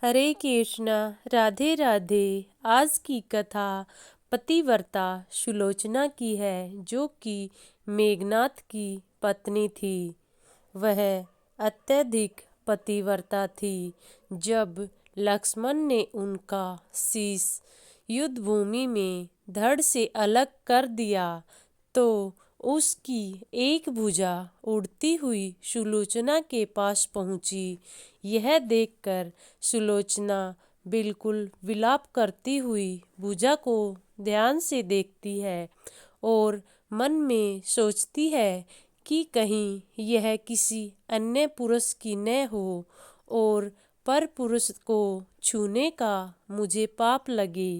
हरे कृष्णा। राधे राधे। आज की कथा पतिव्रता सुलोचना की है, जो कि मेघनाथ की पत्नी थी। वह अत्यधिक पतिव्रता थी। जब लक्ष्मण ने उनका शीश युद्ध भूमि में धड़ से अलग कर दिया तो उसकी एक भुजा उड़ती हुई सुलोचना के पास पहुंची। यह देखकर सुलोचना बिल्कुल विलाप करती हुई भुजा को ध्यान से देखती है और मन में सोचती है कि कहीं यह किसी अन्य पुरुष की न हो और पर पुरुष को छूने का मुझे पाप लगे।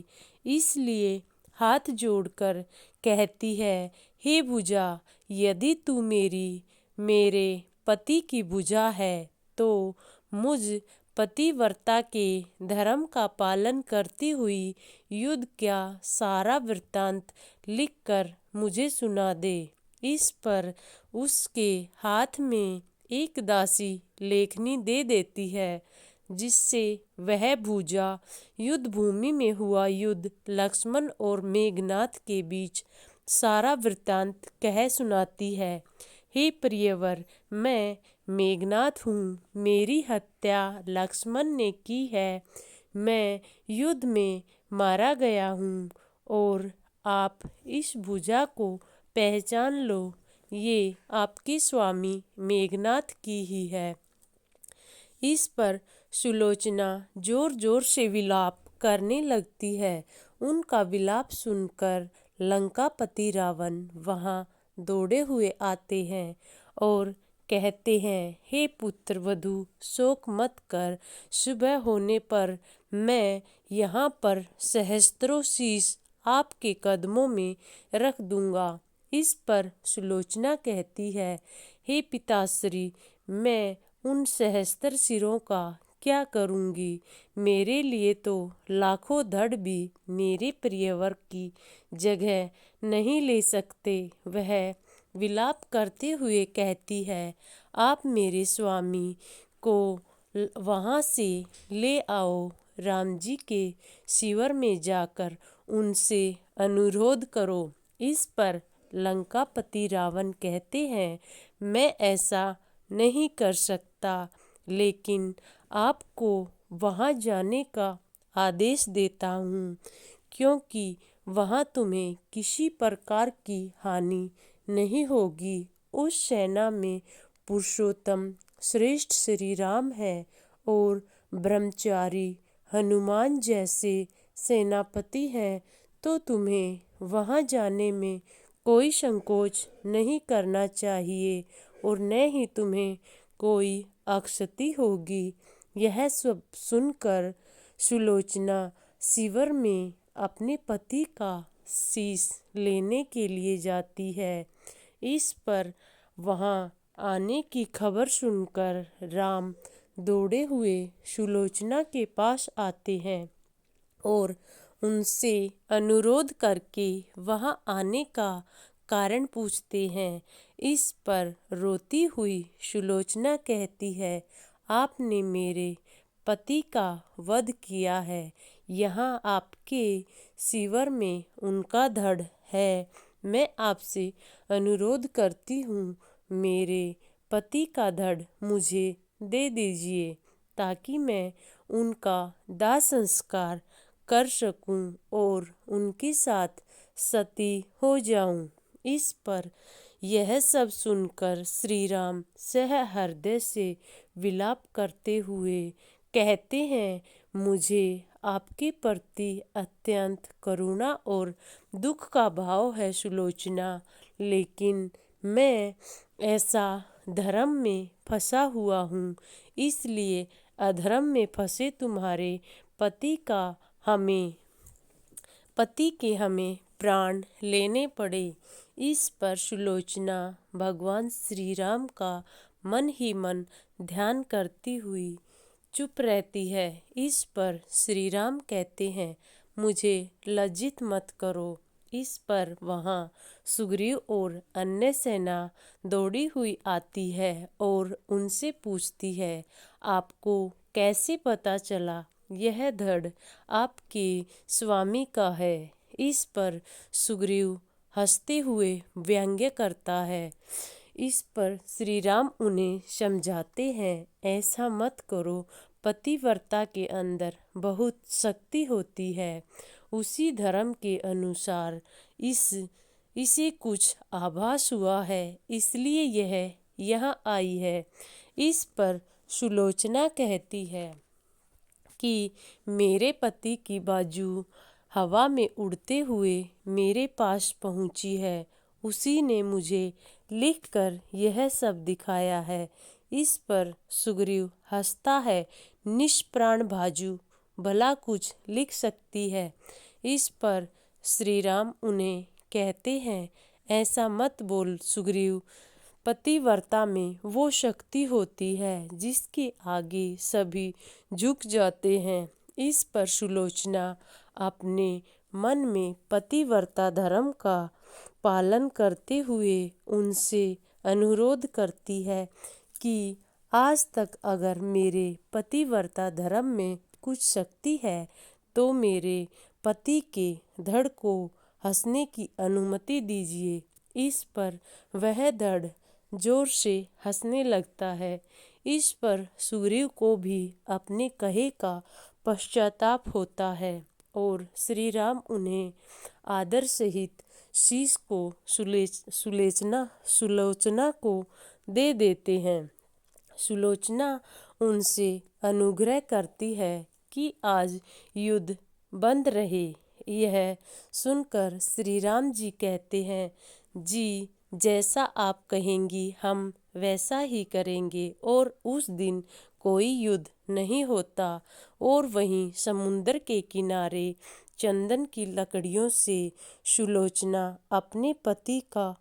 इसलिए हाथ जोड़कर कहती है, हे भुजा, यदि तू मेरे पति की भुजा है तो मुझ पतिव्रता के धर्म का पालन करती हुई युद्ध का सारा वृत्तांत लिखकर मुझे सुना दे। इस पर उसके हाथ में एक दासी लेखनी दे देती है, जिससे वह भुजा युद्ध भूमि में हुआ युद्ध, लक्ष्मण और मेघनाथ के बीच सारा वृत्तांत कह सुनाती है। हे प्रियवर, मैं मेघनाथ हूँ। मेरी हत्या लक्ष्मण ने की है। मैं युद्ध में मारा गया हूँ और आप इस भुजा को पहचान लो। ये आपके स्वामी मेघनाथ की ही है। इस पर सुलोचना जोर जोर से विलाप करने लगती है। उनका विलाप सुनकर लंकापति रावण वहाँ दौड़े हुए आते हैं और कहते हैं, हे पुत्र वधू, शोक मत कर। सुबह होने पर मैं यहाँ पर सहस्त्रों शीश आपके कदमों में रख दूंगा। इस पर सुलोचना कहती है, हे पिताश्री, मैं उन सहस्त्र सिरों का क्या करूँगी। मेरे लिए तो लाखों धड़ भी मेरे प्रियवर की जगह नहीं ले सकते। वह विलाप करते हुए कहती है, आप मेरे स्वामी को वहाँ से ले आओ। राम जी के शिविर में जाकर उनसे अनुरोध करो। इस पर लंकापति रावण कहते हैं, मैं ऐसा नहीं कर सकता, लेकिन आपको वहाँ जाने का आदेश देता हूँ, क्योंकि वहाँ तुम्हें किसी प्रकार की हानि नहीं होगी। उस सेना में पुरुषोत्तम श्रेष्ठ श्री राम है और ब्रह्मचारी हनुमान जैसे सेनापति हैं, तो तुम्हें वहाँ जाने में कोई संकोच नहीं करना चाहिए और न ही तुम्हें कोई अक्षति होगी। यह सब सुनकर सुलोचना शिविर में अपने पति का शीश लेने के लिए जाती है। इस पर वहाँ आने की खबर सुनकर राम दौड़े हुए सुलोचना के पास आते हैं और उनसे अनुरोध करके वहाँ आने का कारण पूछते हैं। इस पर रोती हुई सुलोचना कहती है, आपने मेरे पति का वध किया है। यहाँ आपके शिविर में उनका धड़ है। मैं आपसे अनुरोध करती हूँ, मेरे पति का धड़ मुझे दे दीजिए, ताकि मैं उनका दाह संस्कार कर सकूं और उनके साथ सती हो जाऊं। इस पर यह सब सुनकर श्री राम सहृदय से विलाप करते हुए कहते हैं, मुझे आपके प्रति अत्यंत करुणा और दुख का भाव है सुलोचना, लेकिन मैं ऐसा धर्म में फंसा हुआ हूँ, इसलिए अधर्म में फंसे तुम्हारे पति के हमें प्राण लेने पड़े। इस पर सुलोचना भगवान श्री राम का मन ही मन ध्यान करती हुई चुप रहती है। इस पर श्री राम कहते हैं, मुझे लज्जित मत करो। इस पर वहाँ सुग्रीव और अन्य सेना दौड़ी हुई आती है और उनसे पूछती है, आपको कैसे पता चला यह धड़ आपके स्वामी का है। इस पर सुग्रीव हंसते हुए व्यंग्य करता है। इस पर श्री राम उन्हें समझाते हैं, ऐसा मत करो, पतिव्रता के अंदर बहुत शक्ति होती है। उसी धर्म के अनुसार इसे कुछ आभास हुआ है, इसलिए यह यहाँ आई है। इस पर सुलोचना कहती है कि मेरे पति की बाजू हवा में उड़ते हुए मेरे पास पहुंची है। उसी ने मुझे लिखकर यह सब दिखाया है। इस पर सुग्रीव हंसता है, निष्प्राण बाजू भला कुछ लिख सकती है। इस पर श्री राम उन्हें कहते हैं, ऐसा मत बोल सुग्रीव, पतिव्रता में वो शक्ति होती है जिसके आगे सभी झुक जाते हैं। इस पर सुलोचना अपने मन में पतिव्रता धर्म का पालन करते हुए उनसे अनुरोध करती है कि आज तक अगर मेरे पतिव्रता धर्म में कुछ शक्ति है तो मेरे पति के धड़ को हंसने की अनुमति दीजिए। इस पर वह धड़ जोर से हंसने लगता है। इस पर सुग्रीव को भी अपने कहे का पश्चाताप होता है और श्री राम उन्हें आदर सहित शीश को सुलोचना को दे देते हैं। सुलोचना उनसे अनुग्रह करती है कि आज युद्ध बंद रहे। यह सुनकर श्री राम जी कहते हैं, जी जैसा आप कहेंगी हम वैसा ही करेंगे। और उस दिन कोई युद्ध नहीं होता और वहीं समुद्र के किनारे चंदन की लकड़ियों से सुलोचना अपने पति का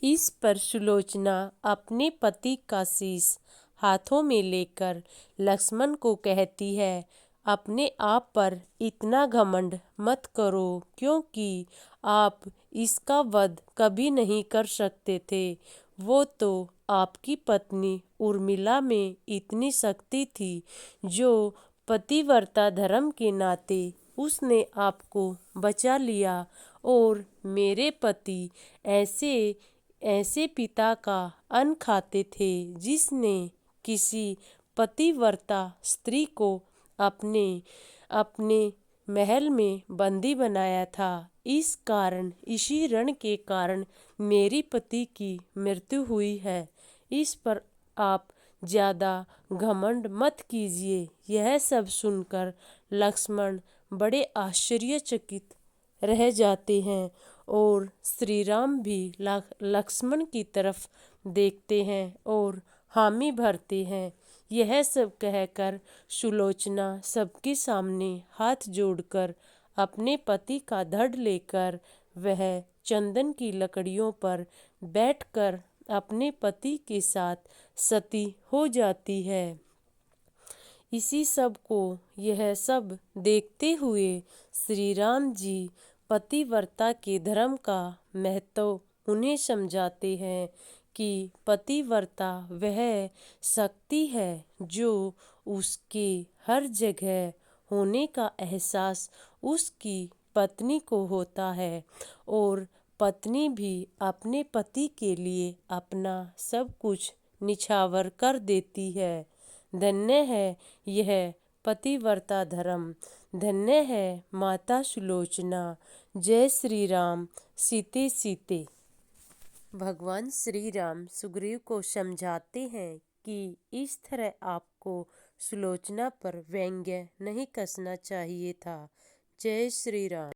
इस पर सुलोचना अपने पति का शीश हाथों में लेकर लक्ष्मण को कहती है, अपने आप पर इतना घमंड मत करो, क्योंकि आप इसका वध कभी नहीं कर सकते थे। वो तो आपकी पत्नी उर्मिला में इतनी शक्ति थी जो पतिव्रता धर्म के नाते उसने आपको बचा लिया। और मेरे पति ऐसे पिता का अन्न खाते थे जिसने किसी पतिव्रता स्त्री को अपने महल में बंदी बनाया था। इसी रण के कारण मेरी पति की मृत्यु हुई है। इस पर आप ज़्यादा घमंड मत कीजिए। यह सब सुनकर लक्ष्मण बड़े आश्चर्यचकित रह जाते हैं और श्री राम भी लक्ष्मण की तरफ देखते हैं और हामी भरते हैं। यह सब कहकर सुलोचना सबके सामने हाथ जोड़कर अपने पति का धड़ लेकर वह चंदन की लकड़ियों पर बैठकर अपने पति के साथ सती हो जाती है। इसी सब को यह सब देखते हुए श्री राम जी पतिव्रता के धर्म का महत्व उन्हें समझाते हैं कि पतिव्रता वह शक्ति है जो उसके हर जगह होने का एहसास उसकी पत्नी को होता है और पत्नी भी अपने पति के लिए अपना सब कुछ निछावर कर देती है। धन्य है यह पतिव्रता धर्म, धन्य है माता सुलोचना। जय श्री राम। सीते सीते। भगवान श्री राम सुग्रीव को समझाते हैं कि इस तरह आपको सुलोचना पर व्यंग्य नहीं कसना चाहिए था। जय श्री राम।